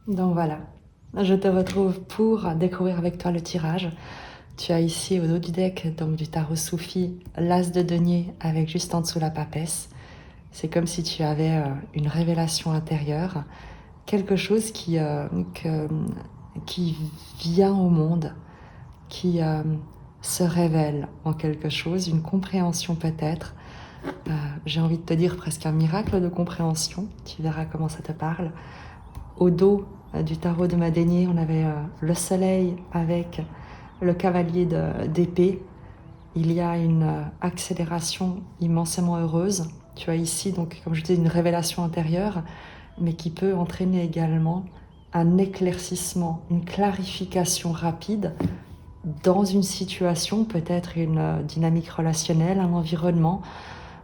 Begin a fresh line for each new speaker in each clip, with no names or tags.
Donc voilà, je te retrouve pour découvrir avec toi le tirage. Tu as ici au dos du deck, donc du tarot Soufi, l'As de denier avec juste en dessous la papesse. C'est comme si tu avais une révélation intérieure, quelque chose qui vient au monde, qui se révèle en quelque chose, une compréhension peut-être. J'ai envie de te dire presque un miracle de compréhension. Tu verras comment ça te parle. Au dos du tarot de ma denier, on avait le soleil avec le cavalier d'épée. Il y a une accélération immensément heureuse. Tu as ici, donc, comme je disais, une révélation intérieure, mais qui peut entraîner également un éclaircissement, une clarification rapide dans une situation, peut-être une dynamique relationnelle, un environnement.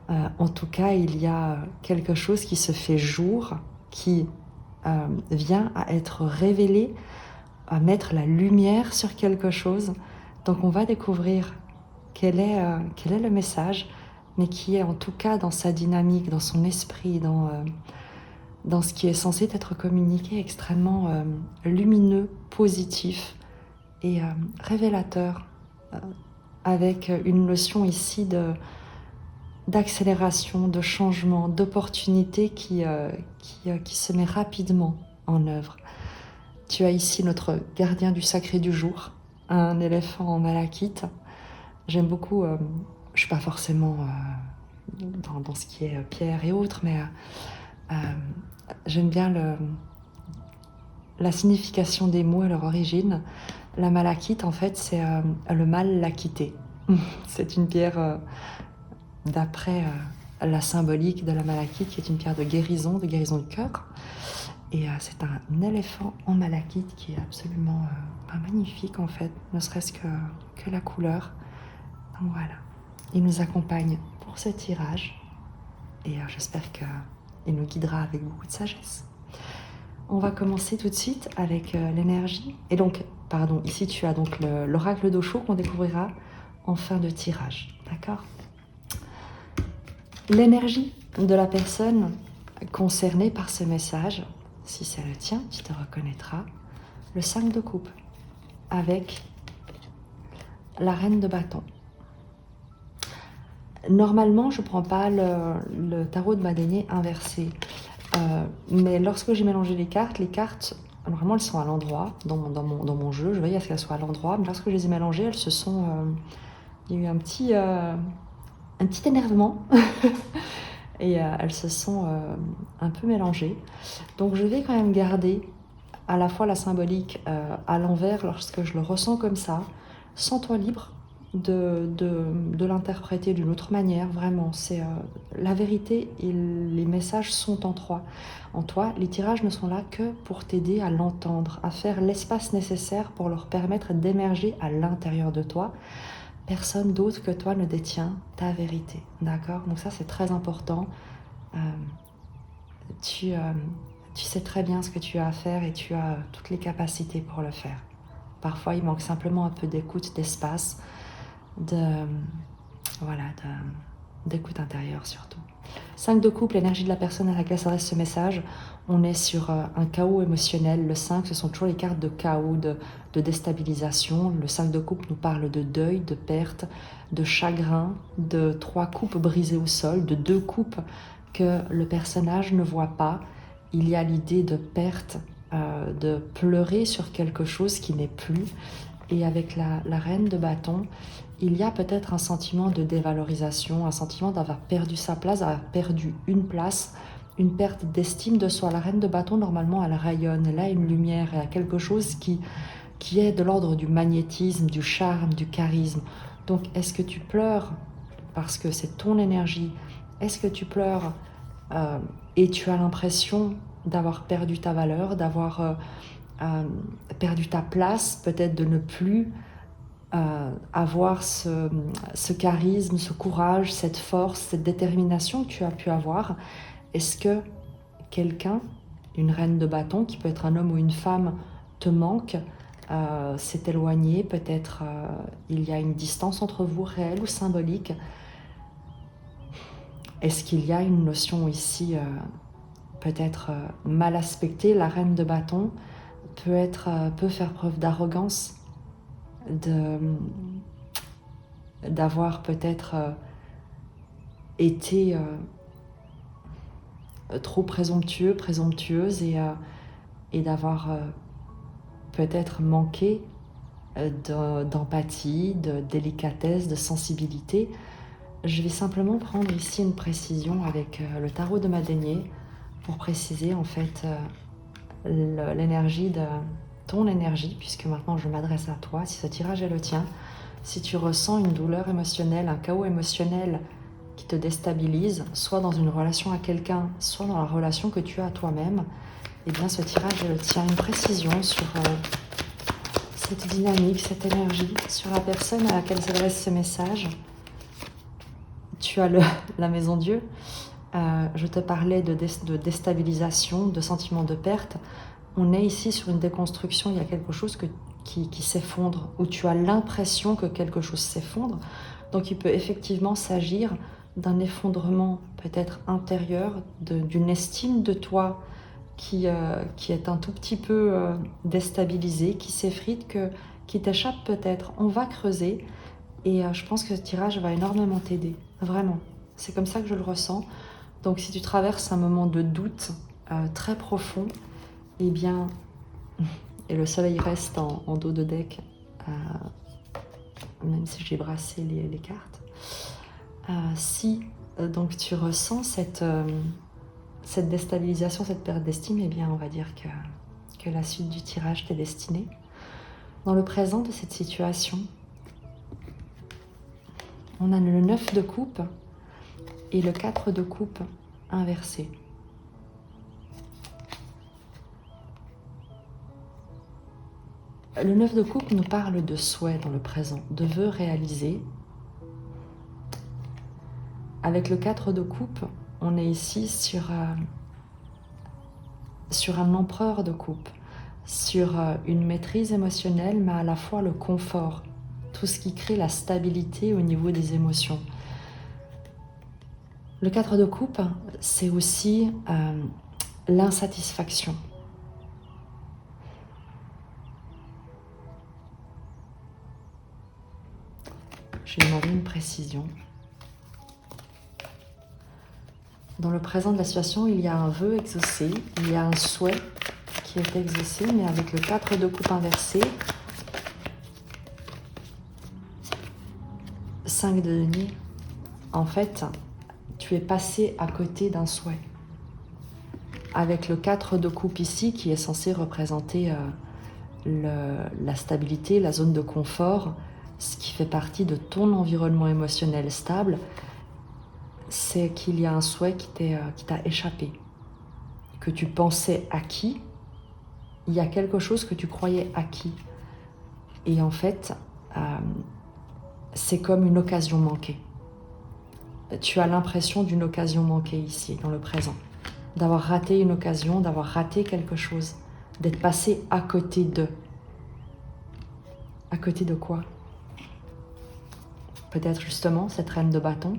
En tout cas, il y a quelque chose qui se fait jour, qui vient à être révélé, à mettre la lumière sur quelque chose. Donc on va découvrir quel est le message, mais qui est en tout cas dans sa dynamique, dans son esprit, dans ce qui est censé être communiqué, extrêmement lumineux, positif et révélateur, avec une notion ici d'accélération, de changement, d'opportunité qui se met rapidement en œuvre. Tu as ici notre gardien du sacré du jour, un éléphant en malachite. J'aime beaucoup, je ne suis pas forcément dans ce qui est pierre et autres, mais j'aime bien la signification des mots et leur origine. La malachite, en fait, c'est le mal l'a quitté. C'est une pierre d'après la symbolique de la malachite, qui est une pierre de guérison du cœur. Et c'est un éléphant en malachite qui est absolument magnifique, en fait, ne serait-ce que la couleur. Donc voilà, il nous accompagne pour ce tirage et j'espère qu'il nous guidera avec beaucoup de sagesse. On va commencer tout de suite avec l'énergie. Et donc, pardon, ici tu as donc l'oracle d'Osho qu'on découvrira en fin de tirage, d'accord? L'énergie de la personne concernée par ce message, si c'est le tien, tu te reconnaîtras, le 5 de coupe avec la reine de bâton. Normalement, je ne prends pas le tarot de ma denier inversé. Mais lorsque j'ai mélangé les cartes, normalement elles sont à l'endroit dans mon jeu. Je veille à ce qu'elles soient à l'endroit. Mais lorsque je les ai mélangées, elles se sont... il y a eu un petit énervement. Et elles se sont un peu mélangées. Donc je vais quand même garder à la fois la symbolique à l'envers lorsque je le ressens comme ça. Sens-toi libre de l'interpréter d'une autre manière, vraiment. C'est la vérité et les messages sont en toi. Les tirages ne sont là que pour t'aider à l'entendre, à faire l'espace nécessaire pour leur permettre d'émerger à l'intérieur de toi. Personne d'autre que toi ne détient ta vérité, d'accord? Donc ça, c'est très important. Tu sais très bien ce que tu as à faire et tu as toutes les capacités pour le faire. Parfois, il manque simplement un peu d'écoute, d'espace, d'écoute intérieure surtout. 5 de coupe, l'énergie de la personne à laquelle s'adresse ce message. On est sur un chaos émotionnel. Le 5, ce sont toujours les cartes de chaos, de déstabilisation. Le 5 de coupe nous parle de deuil, de perte, de chagrin, de 3 coupes brisées au sol, de 2 coupes que le personnage ne voit pas. Il y a l'idée de perte, de pleurer sur quelque chose qui n'est plus. Et avec la reine de bâton, il y a peut-être un sentiment de dévalorisation, un sentiment d'avoir perdu sa place, d'avoir perdu une place, une perte d'estime de soi. La reine de bâton, normalement, elle rayonne, elle a une lumière, elle a quelque chose qui est de l'ordre du magnétisme, du charme, du charisme. Donc, est-ce que tu pleures parce que c'est ton énergie? Est-ce que tu pleures et tu as l'impression d'avoir perdu ta valeur, d'avoir perdu ta place, peut-être de ne plus avoir ce charisme, ce courage, cette force, cette détermination que tu as pu avoir? Est-ce que quelqu'un, une reine de bâton, qui peut être un homme ou une femme, te manque, s'est éloigné, peut-être il y a une distance entre vous, réelle ou symbolique? Est-ce qu'il y a une notion ici peut-être mal aspectée? La reine de bâton, peut faire preuve d'arrogance, d'avoir peut-être été trop présomptueux, présomptueuse et d'avoir peut-être manqué d'empathie, de délicatesse, de sensibilité. Je vais simplement prendre ici une précision avec le tarot de Madénier pour préciser en fait l'énergie de ton énergie, puisque maintenant je m'adresse à toi. Si ce tirage est le tien, si tu ressens une douleur émotionnelle, un chaos émotionnel qui te déstabilise, soit dans une relation à quelqu'un, soit dans la relation que tu as à toi-même, eh bien ce tirage est le tien. Une précision sur cette dynamique, cette énergie, sur la personne à laquelle s'adresse ce message. Tu as la maison Dieu. Je te parlais de déstabilisation, de sentiment de perte. On est ici sur une déconstruction, il y a quelque chose qui s'effondre, où tu as l'impression que quelque chose s'effondre. Donc il peut effectivement s'agir d'un effondrement peut-être intérieur, d'une estime de toi qui est un tout petit peu déstabilisée, qui s'effrite, qui t'échappe peut-être. On va creuser et je pense que ce tirage va énormément t'aider, vraiment. C'est comme ça que je le ressens. Donc si tu traverses un moment de doute très profond, eh bien, et le soleil reste en dos de deck, même si j'ai brassé les cartes, si donc tu ressens cette déstabilisation, cette perte d'estime, eh bien on va dire que la suite du tirage t'est destinée. Dans le présent de cette situation, on a le 9 de coupe et le 4 de coupe inversé. Le 9 de coupe nous parle de souhait dans le présent, de vœux réalisés. Avec le 4 de coupe, on est ici sur un empereur de coupe, sur une maîtrise émotionnelle, mais à la fois le confort, tout ce qui crée la stabilité au niveau des émotions. Le 4 de coupe, c'est aussi l'insatisfaction. Je vais demander une précision. Dans le présent de la situation, il y a un vœu exaucé, il y a un souhait qui est exaucé, mais avec le 4 de coupe inversé, 5 de denier, en fait, tu es passé à côté d'un souhait. Avec le 4 de coupe ici, qui est censé représenter la stabilité, la zone de confort, ce qui fait partie de ton environnement émotionnel stable, c'est qu'il y a un souhait qui t'a échappé, que tu pensais acquis. Il y a quelque chose que tu croyais acquis. Et en fait, c'est comme une occasion manquée. Tu as l'impression d'une occasion manquée ici, dans le présent. D'avoir raté une occasion, d'avoir raté quelque chose, d'être passé à côté de. À côté de quoi? Peut-être justement cette reine de bâton.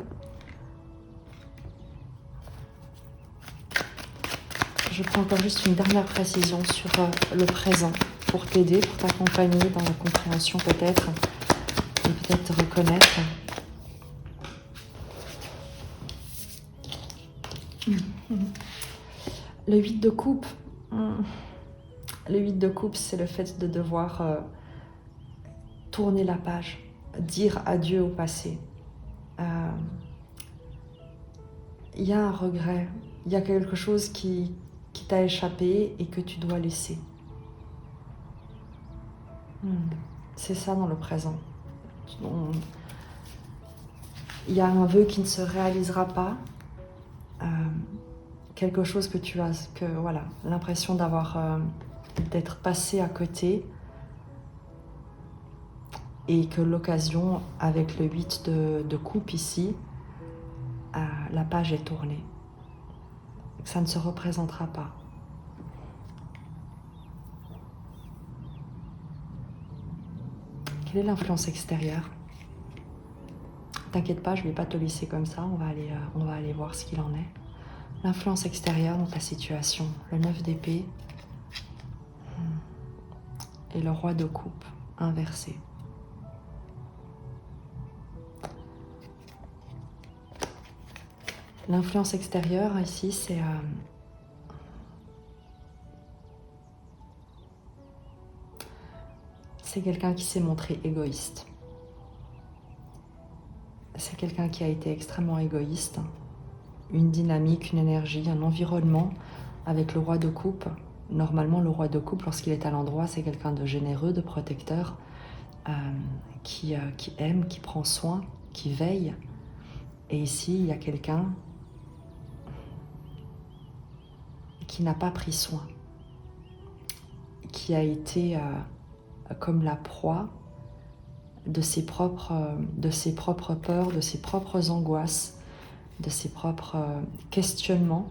Je prends encore juste une dernière précision sur le présent pour t'aider, pour t'accompagner dans la compréhension peut-être et peut-être te reconnaître. Le 8 de coupe. Le 8 de coupe, c'est le fait de devoir tourner la page, dire adieu au passé. Il y a un regret, il y a quelque chose qui t'a échappé et que tu dois laisser. C'est ça dans le présent. Il y a un vœu qui ne se réalisera pas, quelque chose que tu as, voilà, l'impression d'être passé à côté et que l'occasion avec le 8 de coupe ici, la page est tournée. Ça ne se représentera pas. Quelle est l'influence extérieure? T'inquiète pas, je ne vais pas te laisser comme ça, on va aller voir ce qu'il en est. L'influence extérieure dans ta situation, le 9 d'épée. et le roi de coupe inversé. L'influence extérieure ici, c'est quelqu'un qui s'est montré égoïste. C'est quelqu'un qui a été extrêmement égoïste. Une dynamique, une énergie, un environnement avec le roi de coupe. Normalement, le roi de coupe, lorsqu'il est à l'endroit, c'est quelqu'un de généreux, de protecteur, qui aime, qui prend soin, qui veille. Et ici, il y a quelqu'un qui n'a pas pris soin, qui a été comme la proie de ses propres peurs, de ses propres angoisses, de ses propres questionnements.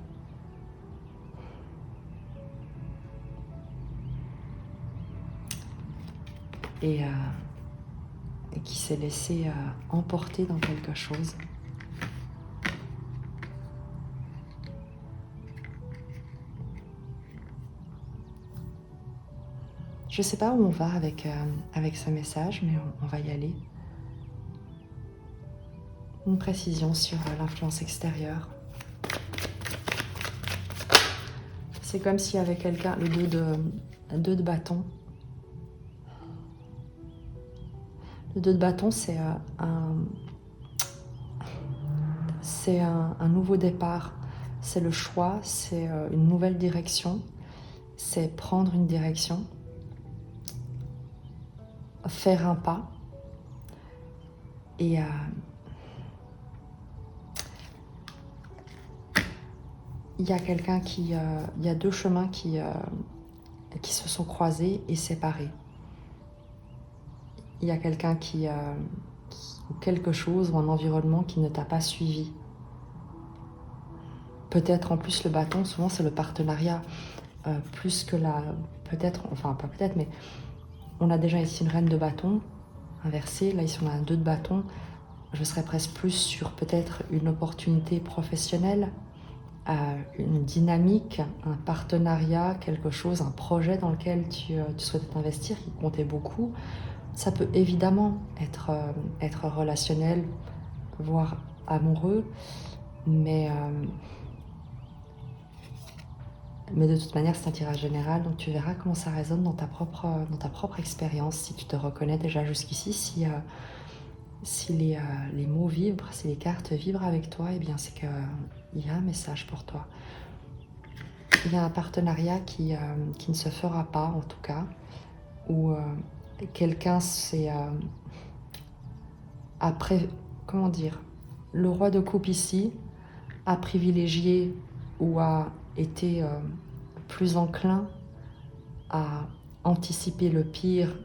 Et qui s'est laissé emporter dans quelque chose. Je ne sais pas où on va avec ce message, mais on va y aller. Une précision sur l'influence extérieure. C'est comme s'il y avait quelqu'un, le deux de bâton. Le 2 de bâton, c'est un nouveau départ. C'est le choix, c'est une nouvelle direction. C'est prendre une direction, faire un pas. Et il y a quelqu'un il y a deux chemins qui se sont croisés et séparés. Il y a quelqu'un ou quelque chose ou un environnement qui ne t'a pas suivi. Peut-être en plus le bâton, souvent c'est le partenariat, plus que pas peut-être, mais on a déjà ici une reine de bâton inversée, là ici on a un 2 de bâton. Je serais presque plus sur peut-être une opportunité professionnelle, une dynamique, un partenariat, quelque chose, un projet dans lequel tu souhaites t'investir qui comptait beaucoup. Ça peut évidemment être relationnel, voire amoureux, mais de toute manière, c'est un tirage général, donc tu verras comment ça résonne dans ta propre expérience, si tu te reconnais déjà jusqu'ici, si les mots vibrent, si les cartes vibrent avec toi, eh bien c'est qu'il y a un message pour toi. Il y a un partenariat qui ne se fera pas, en tout cas, où quelqu'un s'est... comment dire, le roi de coupe ici a privilégié ou a été plus enclin à anticiper le pire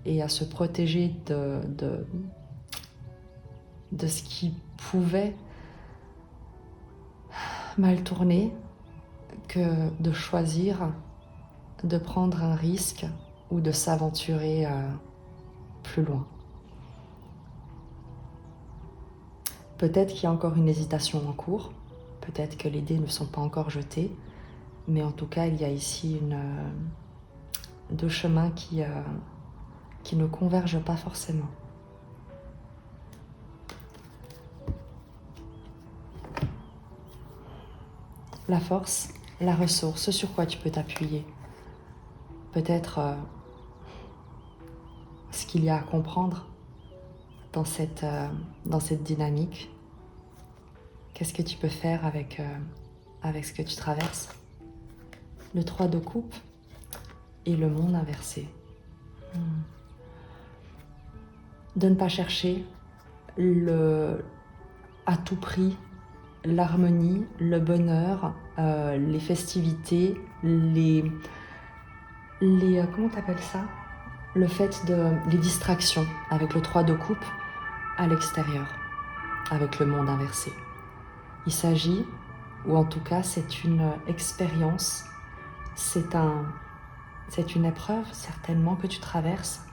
et à se protéger de ce qui pouvait mal tourner, que de choisir de prendre un risque ou de s'aventurer plus loin. Peut-être qu'il y a encore une hésitation en cours, peut-être que les dés ne sont pas encore jetés, mais en tout cas, il y a ici deux chemins qui ne convergent pas forcément. La force, la ressource, ce sur quoi tu peux t'appuyer. Peut-être ce qu'il y a à comprendre dans cette dynamique. Qu'est-ce que tu peux faire avec ce que tu traverses? Le 3 de coupe et le monde inversé. De ne pas chercher à tout prix l'harmonie, le bonheur, les festivités, comment t'appelles ça? Le fait les distractions avec le 3 de coupe à l'extérieur, avec le monde inversé. Il s'agit, ou en tout cas c'est une expérience, c'est une épreuve certainement que tu traverses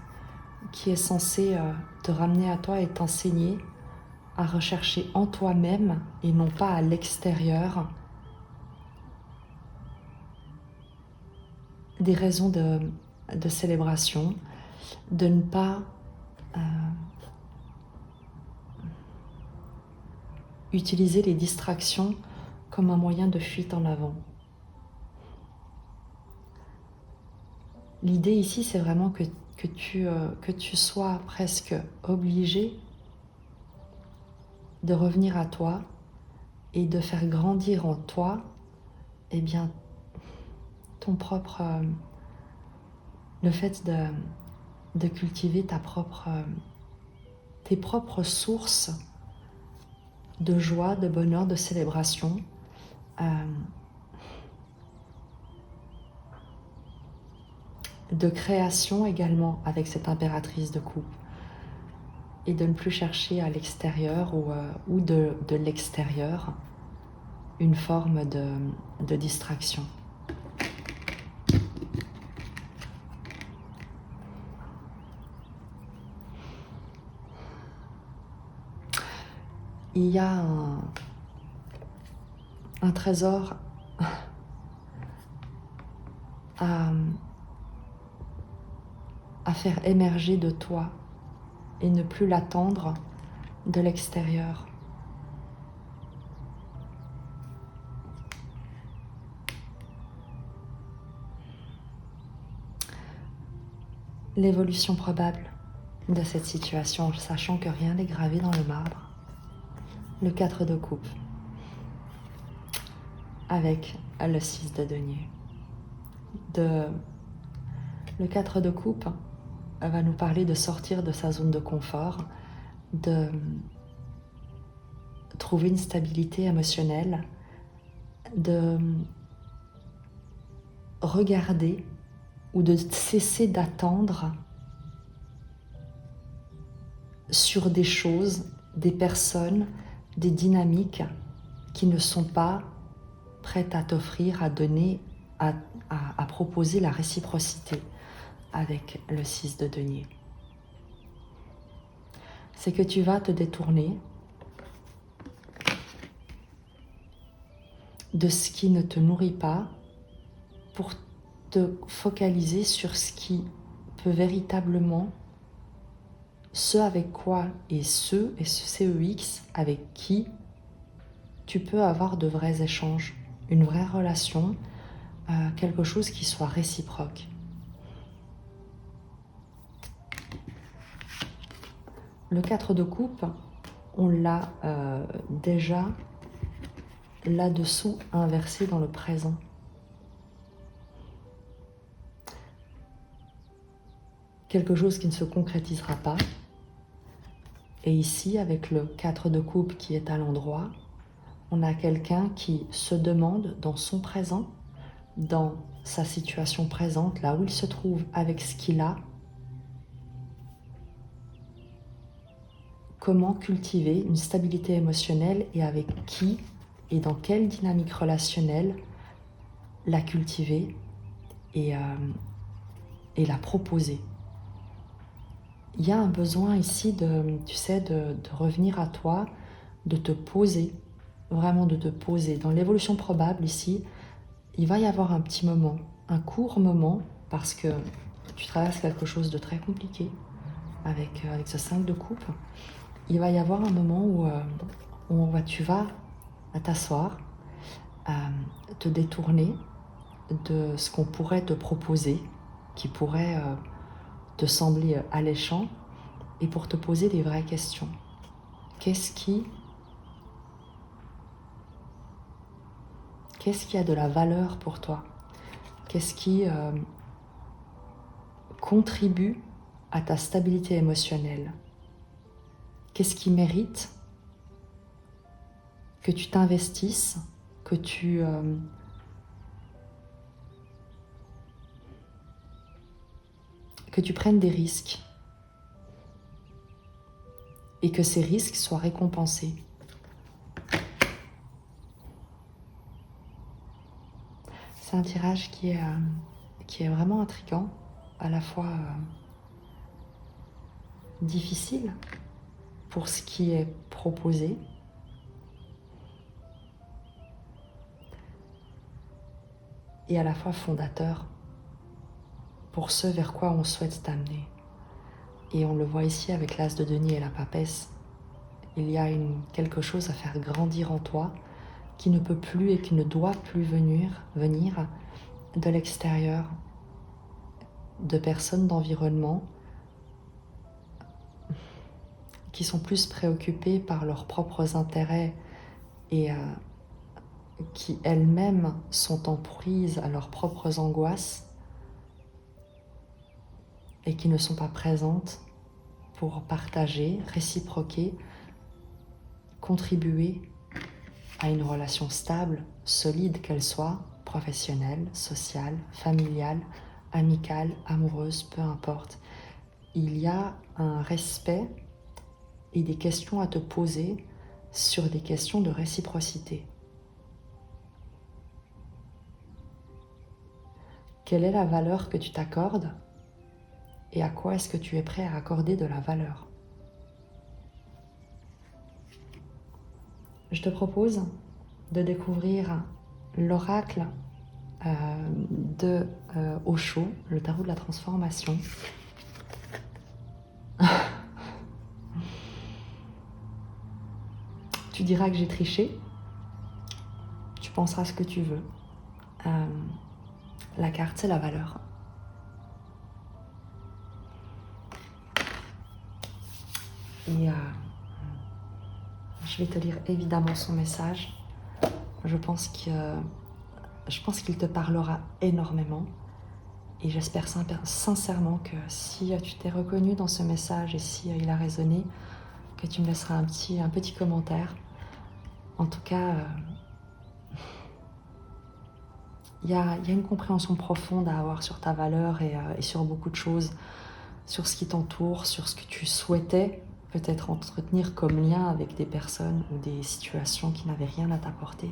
qui est censée te ramener à toi et t'enseigner à rechercher en toi-même et non pas à l'extérieur des raisons de célébration, de ne pas utiliser les distractions comme un moyen de fuite en avant. L'idée ici, c'est vraiment que tu sois presque obligé de revenir à toi et de faire grandir en toi, eh bien, ton propre, le fait de cultiver tes propres sources de joie, de bonheur, de célébration, de création également avec cette impératrice de coupe, et de ne plus chercher à l'extérieur ou de l'extérieur une forme de distraction. Il y a un trésor à faire émerger de toi et ne plus l'attendre de l'extérieur. L'évolution probable de cette situation, sachant que rien n'est gravé dans le marbre. Le 4 de coupe avec le 6 de denier. Le 4 de coupe va nous parler de sortir de sa zone de confort, de trouver une stabilité émotionnelle, de regarder ou de cesser d'attendre sur des choses, des personnes, des dynamiques qui ne sont pas prêtes à t'offrir, à donner, à proposer la réciprocité avec le 6 de denier. C'est que tu vas te détourner de ce qui ne te nourrit pas pour te focaliser sur ce qui peut véritablement, ce avec quoi et ce CEX avec qui tu peux avoir de vrais échanges, une vraie relation, quelque chose qui soit réciproque. Le 4 de coupe, on l'a déjà là-dessous inversé dans le présent. Quelque chose qui ne se concrétisera pas. Et ici, avec le 4 de coupe qui est à l'endroit, on a quelqu'un qui se demande dans son présent, dans sa situation présente, là où il se trouve, avec ce qu'il a, comment cultiver une stabilité émotionnelle et avec qui et dans quelle dynamique relationnelle la cultiver et la proposer. Il y a un besoin ici de revenir à toi, de te poser, vraiment de te poser. Dans l'évolution probable ici, il va y avoir un petit moment, un court moment, parce que tu traverses quelque chose de très compliqué avec ce 5 de coupe. Il va y avoir un moment où tu vas t'asseoir, te détourner de ce qu'on pourrait te proposer, qui pourrait te sembler alléchant, et pour te poser des vraies questions. Qu'est-ce qui a de la valeur pour toi? Qu'est-ce qui contribue à ta stabilité émotionnelle? Qu'est-ce qui mérite que tu t'investisses, que tu prennes des risques et que ces risques soient récompensés? C'est un tirage qui est vraiment intriguant, à la fois difficile pour ce qui est proposé, et à la fois fondateur pour ce vers quoi on souhaite t'amener. Et on le voit ici avec l'as de denier et la papesse. Il y a quelque chose à faire grandir en toi qui ne peut plus et qui ne doit plus venir de l'extérieur, de personnes, d'environnement qui sont plus préoccupées par leurs propres intérêts et qui elles-mêmes sont en prise à leurs propres angoisses et qui ne sont pas présentes pour partager, réciproquer, contribuer à une relation stable, solide qu'elle soit, professionnelle, sociale, familiale, amicale, amoureuse, peu importe. Il y a un respect et des questions à te poser sur des questions de réciprocité. Quelle est la valeur que tu t'accordes et à quoi est-ce que tu es prêt à accorder de la valeur? Je te propose de découvrir l'oracle de Osho, le tarot de la transformation. Tu diras que j'ai triché, tu penseras ce que tu veux. La carte, c'est la valeur. Et je vais te lire évidemment son message. Je pense qu'il te parlera énormément. Et j'espère sincèrement que si tu t'es reconnu dans ce message et si il a résonné, que tu me laisseras un petit commentaire. En tout cas, il y a une compréhension profonde à avoir sur ta valeur et sur beaucoup de choses, sur ce qui t'entoure, sur ce que tu souhaitais peut-être entretenir comme lien avec des personnes ou des situations qui n'avaient rien à t'apporter.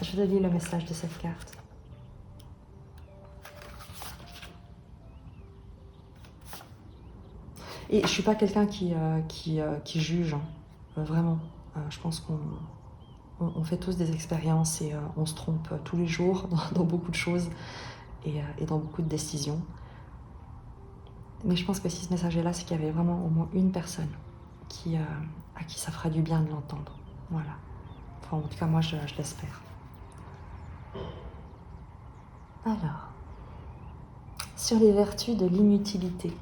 Je te lis le message de cette carte. Et je ne suis pas quelqu'un qui juge, hein. Vraiment. Je pense qu'on fait tous des expériences et on se trompe tous les jours dans beaucoup de choses et dans beaucoup de décisions. Mais je pense que si ce message est là, c'est qu'il y avait vraiment au moins une personne à qui ça fera du bien de l'entendre. Voilà. Enfin, en tout cas, moi, je l'espère. Alors, sur les vertus de l'inutilité.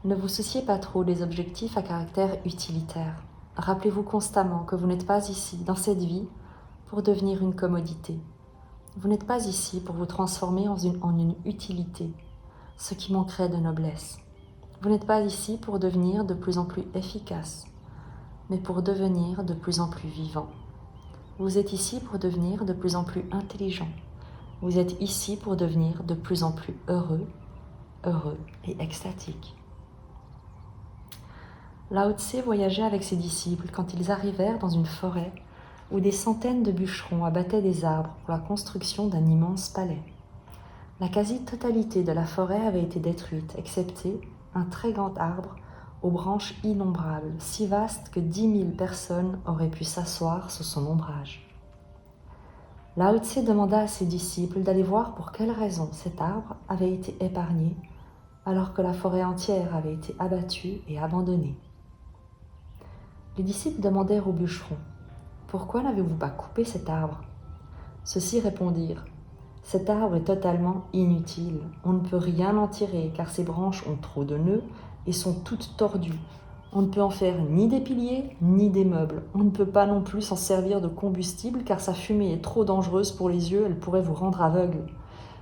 Ne vous souciez pas trop des objectifs à caractère utilitaire. Rappelez-vous constamment que vous n'êtes pas ici, dans cette vie, pour devenir une commodité. Vous n'êtes pas ici pour vous transformer en une utilité, ce qui manquerait de noblesse. Vous n'êtes pas ici pour devenir de plus en plus efficace, mais pour devenir de plus en plus vivant. Vous êtes ici pour devenir de plus en plus intelligent. Vous êtes ici pour devenir de plus en plus heureux et extatique. Lao Tse voyageait avec ses disciples quand ils arrivèrent dans une forêt où des centaines de bûcherons abattaient des arbres pour la construction d'un immense palais. La quasi-totalité de la forêt avait été détruite, excepté un très grand arbre aux branches innombrables, si vaste que 10 000 personnes auraient pu s'asseoir sous son ombrage. Lao Tse demanda à ses disciples d'aller voir pour quelle raison cet arbre avait été épargné alors que la forêt entière avait été abattue et abandonnée. Les disciples demandèrent aux bûcherons « Pourquoi n'avez-vous pas coupé cet arbre ?» Ceux-ci répondirent « Cet arbre est totalement inutile. On ne peut rien en tirer car ses branches ont trop de nœuds et sont toutes tordues. On ne peut en faire ni des piliers ni des meubles. On ne peut pas non plus s'en servir de combustible car sa fumée est trop dangereuse pour les yeux, elle pourrait vous rendre aveugle.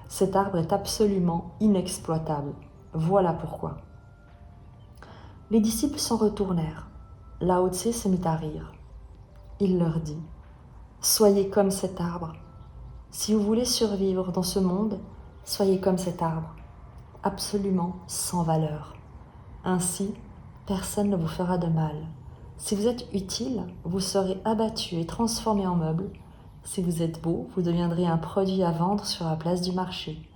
Cet arbre est absolument inexploitable. Voilà pourquoi. » Les disciples s'en retournèrent. Lao Tse se mit à rire. Il leur dit « Soyez comme cet arbre. Si vous voulez survivre dans ce monde, soyez comme cet arbre, absolument sans valeur. Ainsi, personne ne vous fera de mal. Si vous êtes utile, vous serez abattu et transformé en meuble. Si vous êtes beau, vous deviendrez un produit à vendre sur la place du marché.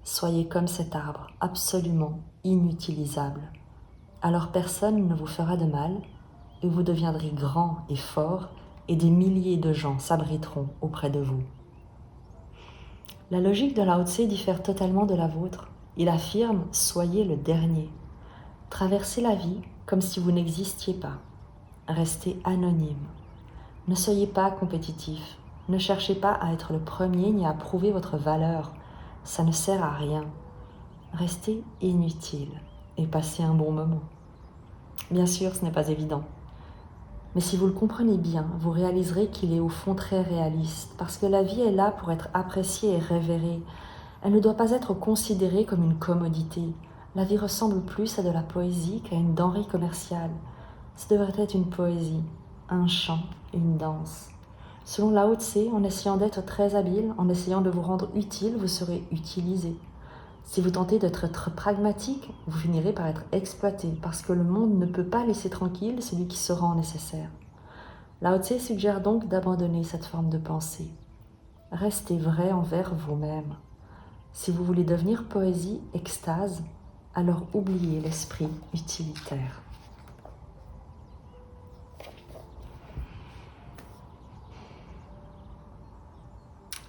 Soyez comme cet arbre, absolument inutilisable. Alors personne ne vous fera de mal, et vous deviendrez grand et fort et des milliers de gens s'abriteront auprès de vous. La logique de Lao Tse diffère totalement de la vôtre. Il affirme « soyez le dernier ». Traversez la vie comme si vous n'existiez pas. Restez anonyme. Ne soyez pas compétitif. Ne cherchez pas à être le premier ni à prouver votre valeur. Ça ne sert à rien. Restez inutile et passez un bon moment. Bien sûr, ce n'est pas évident. Mais si vous le comprenez bien, vous réaliserez qu'il est au fond très réaliste, parce que la vie est là pour être appréciée et révérée. Elle ne doit pas être considérée comme une commodité. La vie ressemble plus à de la poésie qu'à une denrée commerciale. Ce devrait être une poésie, un chant, une danse. Selon Lao Tse, en essayant d'être très habile, en essayant de vous rendre utile, vous serez utilisé. Si vous tentez d'être pragmatique, vous finirez par être exploité, parce que le monde ne peut pas laisser tranquille celui qui se rend nécessaire. Lao Tse suggère donc d'abandonner cette forme de pensée. Restez vrai envers vous-même. Si vous voulez devenir poésie, extase, alors oubliez l'esprit utilitaire.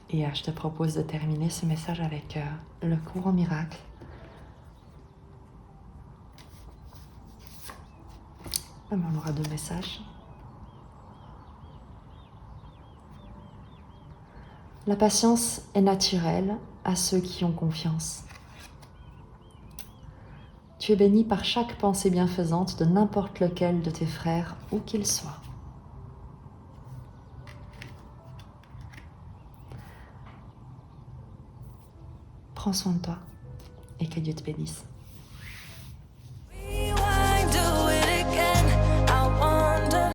Et je te propose de terminer ce message avec le courant miracle. On aura 2 messages. La patience est naturelle à ceux qui ont confiance. Tu es béni par chaque pensée bienfaisante de n'importe lequel de tes frères, où qu'il soit. Prends soin de toi et que Dieu te bénisse.